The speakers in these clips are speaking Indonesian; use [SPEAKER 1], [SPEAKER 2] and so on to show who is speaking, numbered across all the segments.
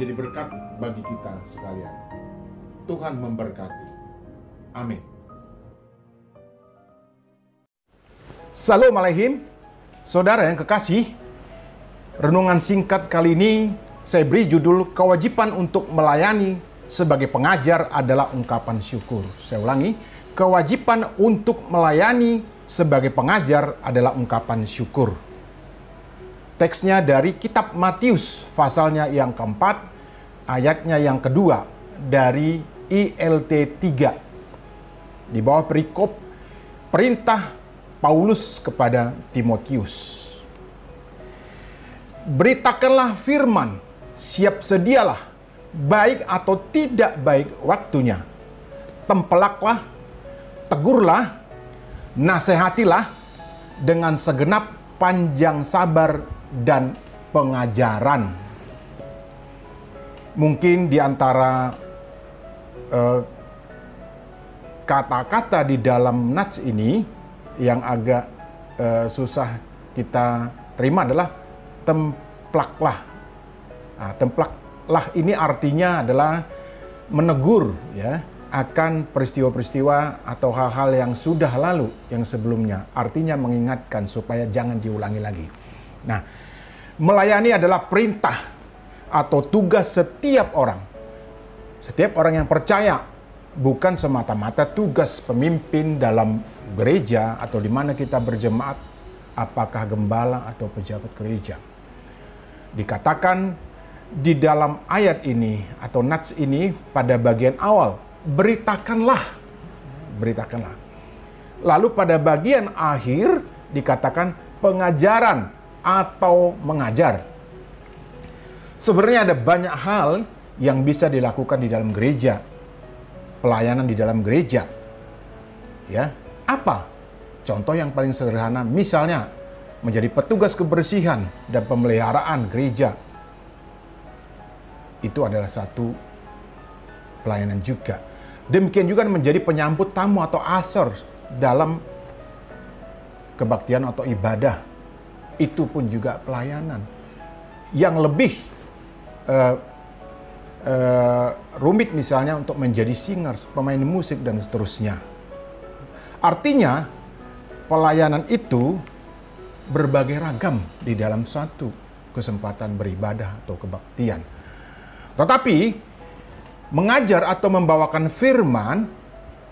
[SPEAKER 1] menjadi berkat bagi kita sekalian. Tuhan memberkati. Amin.
[SPEAKER 2] Salam alaikum, saudara yang kekasih. Renungan singkat kali ini saya beri judul kewajiban untuk melayani sebagai pengajar adalah ungkapan syukur. Saya ulangi, kewajiban untuk melayani sebagai pengajar adalah ungkapan syukur. Teksnya dari kitab Matius, pasalnya yang keempat, ayatnya yang kedua, dari ILT 3. Di bawah perikop perintah Paulus kepada Timotius. Beritakanlah firman, siap sedialah, baik atau tidak baik waktunya. Tempelaklah, tegurlah, nasihatilah dengan segenap panjang sabar dan pengajaran. Mungkin di antara kata-kata di dalam nats ini yang agak susah kita terima adalah templaklah. Nah, templaklah ini artinya adalah menegur ya akan peristiwa-peristiwa atau hal-hal yang sudah lalu, yang sebelumnya. Artinya mengingatkan supaya jangan diulangi lagi. Nah, melayani adalah perintah atau tugas setiap orang. Setiap orang yang percaya, bukan semata-mata tugas pemimpin dalam gereja atau di mana kita berjemaat, apakah gembala atau pejabat gereja. Dikatakan di dalam ayat ini atau nats ini pada bagian awal, beritakanlah. Beritakanlah. Lalu pada bagian akhir dikatakan pengajaran atau mengajar. Sebenarnya ada banyak hal yang bisa dilakukan di dalam gereja. Pelayanan di dalam gereja. Ya, apa? Contoh yang paling sederhana, misalnya menjadi petugas kebersihan dan pemeliharaan gereja. Itu adalah satu pelayanan juga. Demikian juga menjadi penyambut tamu atau asor dalam kebaktian atau ibadah. Itu pun juga pelayanan. Yang lebih rumit misalnya untuk menjadi singers, pemain musik dan seterusnya. Artinya pelayanan itu berbagai ragam di dalam suatu kesempatan beribadah atau kebaktian. Tetapi mengajar atau membawakan firman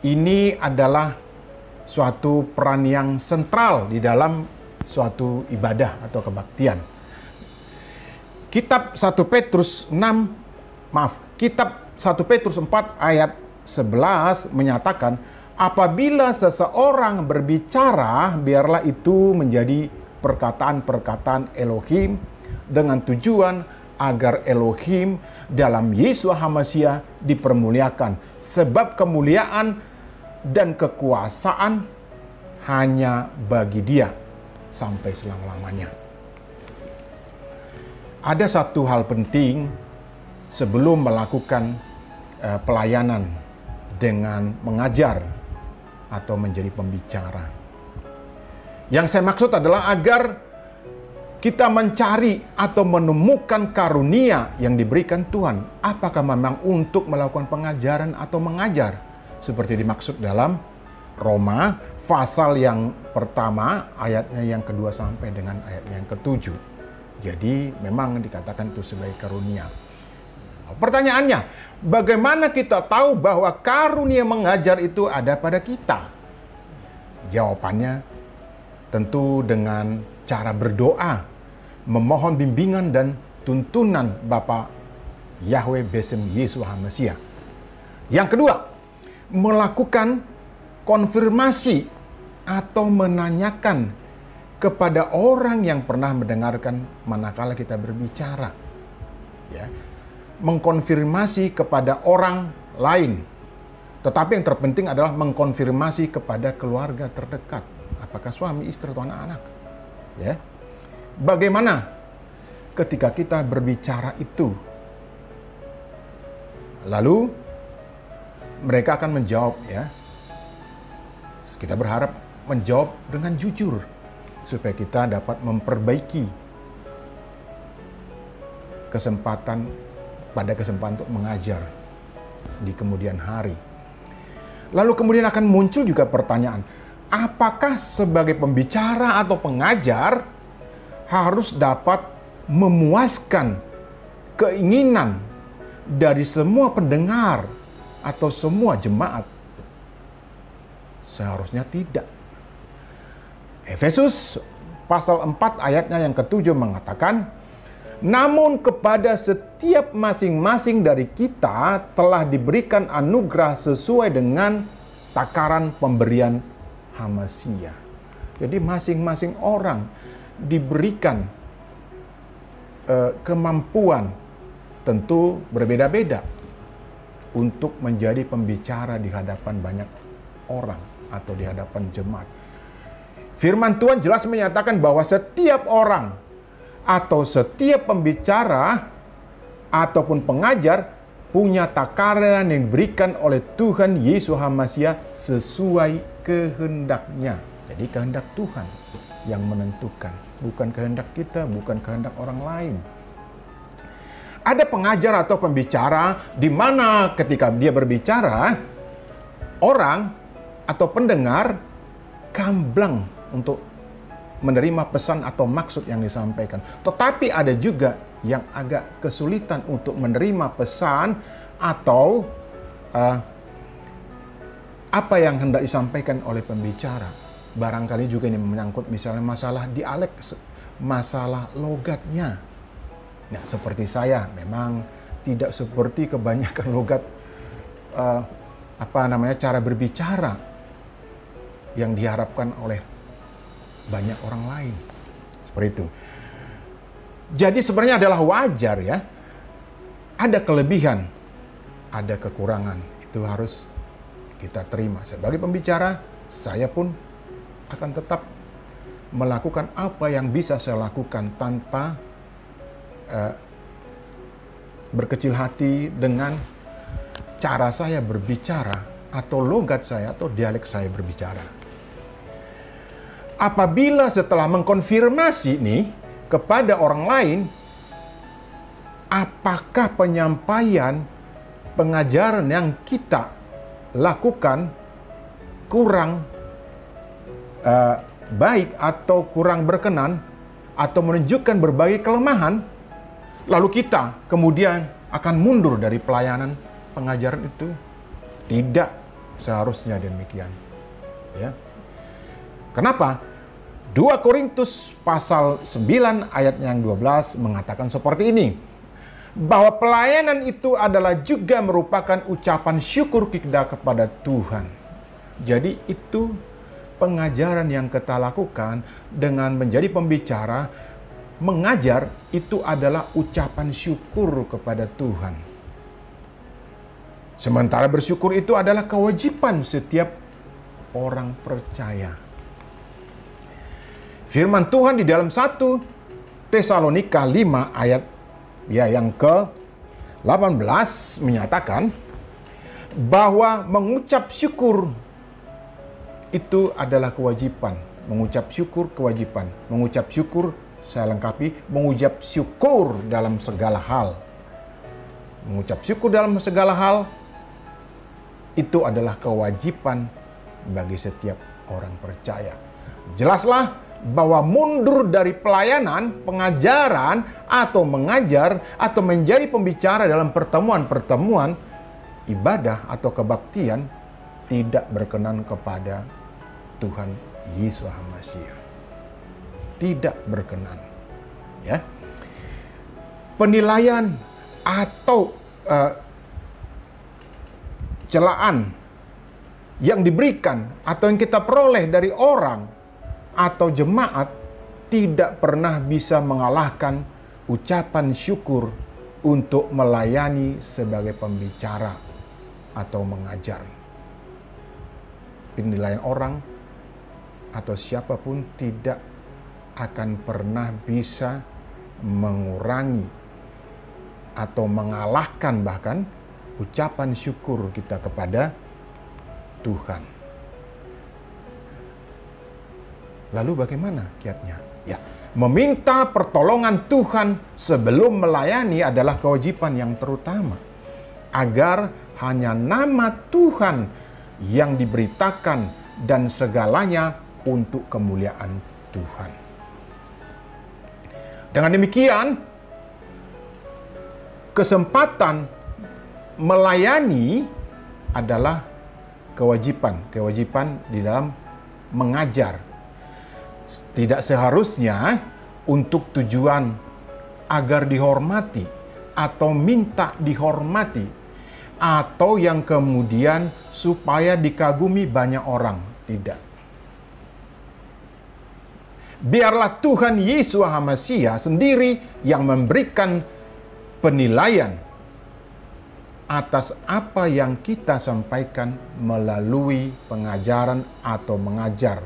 [SPEAKER 2] ini adalah suatu peran yang sentral di dalam suatu ibadah atau kebaktian. Kitab 1 Petrus 4 ayat 11 menyatakan, apabila seseorang berbicara, biarlah itu menjadi perkataan-perkataan Elohim dengan tujuan agar Elohim dalam Yesus HaMasiah dipermuliakan. Sebab kemuliaan dan kekuasaan hanya bagi Dia sampai selama-lamanya. Ada satu hal penting sebelum melakukan pelayanan dengan mengajar atau menjadi pembicara. Yang saya maksud adalah agar kita mencari atau menemukan karunia yang diberikan Tuhan. Apakah memang untuk melakukan pengajaran atau mengajar? Seperti dimaksud dalam Roma, pasal yang pertama, ayatnya yang kedua sampai dengan ayatnya yang ketujuh. Jadi memang dikatakan itu sebagai karunia. Pertanyaannya, bagaimana kita tahu bahwa karunia mengajar itu ada pada kita? Jawabannya tentu dengan cara berdoa, memohon bimbingan dan tuntunan Bapa Yahweh Besem Yesus HaMasiah. Yang kedua, melakukan konfirmasi atau menanyakan kepada orang yang pernah mendengarkan manakala kita berbicara. Ya. Mengkonfirmasi kepada orang lain. Tetapi yang terpenting adalah mengkonfirmasi kepada keluarga terdekat. Apakah suami, istri, atau anak-anak. Ya. Bagaimana ketika kita berbicara itu? Lalu mereka akan menjawab, ya. Kita berharap menjawab dengan jujur supaya kita dapat memperbaiki kesempatan pada kesempatan untuk mengajar di kemudian hari. Lalu kemudian akan muncul juga pertanyaan, apakah sebagai pembicara atau pengajar harus dapat memuaskan keinginan dari semua pendengar atau semua jemaat? Seharusnya tidak. Efesus pasal 4 ayatnya yang ke-7 mengatakan, namun kepada setiap masing-masing dari kita telah diberikan anugerah sesuai dengan takaran pemberian hamasia. Jadi masing-masing orang diberikan kemampuan, tentu berbeda-beda, untuk menjadi pembicara di hadapan banyak orang atau di hadapan jemaat. Firman Tuhan jelas menyatakan bahwa setiap orang atau setiap pembicara ataupun pengajar punya takaran yang diberikan oleh Tuhan Yesus HaMasiah sesuai kehendaknya. Jadi kehendak Tuhan yang menentukan, bukan kehendak kita, bukan kehendak orang lain. Ada pengajar atau pembicara di mana ketika dia berbicara, orang atau pendengar gamblang untuk menerima pesan atau maksud yang disampaikan. Tetapi ada juga yang agak kesulitan untuk menerima pesan atau apa yang hendak disampaikan oleh pembicara. Barangkali juga ini menyangkut misalnya masalah dialek, masalah logatnya. Nah, seperti saya memang tidak seperti kebanyakan logat cara berbicara yang diharapkan oleh banyak orang lain. Seperti itu. Jadi sebenarnya adalah wajar ya. Ada kelebihan, ada kekurangan. Itu harus kita terima. Sebagai pembicara, saya pun akan tetap melakukan apa yang bisa saya lakukan tanpa berkecil hati dengan cara saya berbicara atau logat saya atau dialek saya berbicara. Apabila setelah mengkonfirmasi nih kepada orang lain, apakah penyampaian pengajaran yang kita lakukan kurang baik atau kurang berkenan atau menunjukkan berbagai kelemahan, lalu kita kemudian akan mundur dari pelayanan pengajaran itu? Tidak seharusnya demikian. Ya. Kenapa? 2 Korintus pasal 9 ayat yang 12 mengatakan seperti ini. Bahwa pelayanan itu adalah juga merupakan ucapan syukur kita kepada Tuhan. Jadi itu pengajaran yang kita lakukan dengan menjadi pembicara, mengajar, itu adalah ucapan syukur kepada Tuhan. Sementara bersyukur itu adalah kewajiban setiap orang percaya. Firman Tuhan di dalam 1 Tesalonika 5 ayat yang ke-18 menyatakan bahwa mengucap syukur itu adalah kewajiban. Mengucap syukur kewajiban. Mengucap syukur, saya lengkapi, mengucap syukur dalam segala hal. Mengucap syukur dalam segala hal itu adalah kewajiban bagi setiap orang percaya. Jelaslah bahwa mundur dari pelayanan, pengajaran, atau mengajar, atau menjadi pembicara dalam pertemuan-pertemuan ibadah atau kebaktian tidak berkenan kepada Tuhan Yesus HaMasiah. Tidak berkenan. Ya. Penilaian atau celaan yang diberikan atau yang kita peroleh dari orang atau jemaat tidak pernah bisa mengalahkan ucapan syukur untuk melayani sebagai pembicara atau mengajar. Penilaian orang atau siapapun tidak akan pernah bisa mengurangi atau mengalahkan bahkan ucapan syukur kita kepada Tuhan. Lalu bagaimana kiatnya? Ya, Meminta pertolongan Tuhan sebelum melayani adalah kewajiban yang terutama, agar hanya nama Tuhan yang diberitakan dan segalanya untuk kemuliaan Tuhan. Dengan demikian, kesempatan melayani adalah kewajiban di dalam mengajar. Tidak seharusnya untuk tujuan agar dihormati atau minta dihormati, atau yang kemudian supaya dikagumi banyak orang. Tidak. Biarlah Tuhan Yesus HaMasiah sendiri yang memberikan penilaian atas apa yang kita sampaikan melalui pengajaran atau mengajar.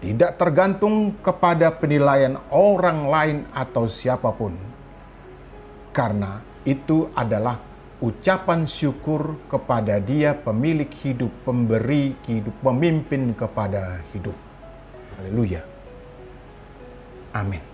[SPEAKER 2] Tidak tergantung kepada penilaian orang lain atau siapapun. Karena itu adalah ucapan syukur kepada Dia pemilik hidup, pemberi hidup, pemimpin kepada hidup. Haleluya. Amin.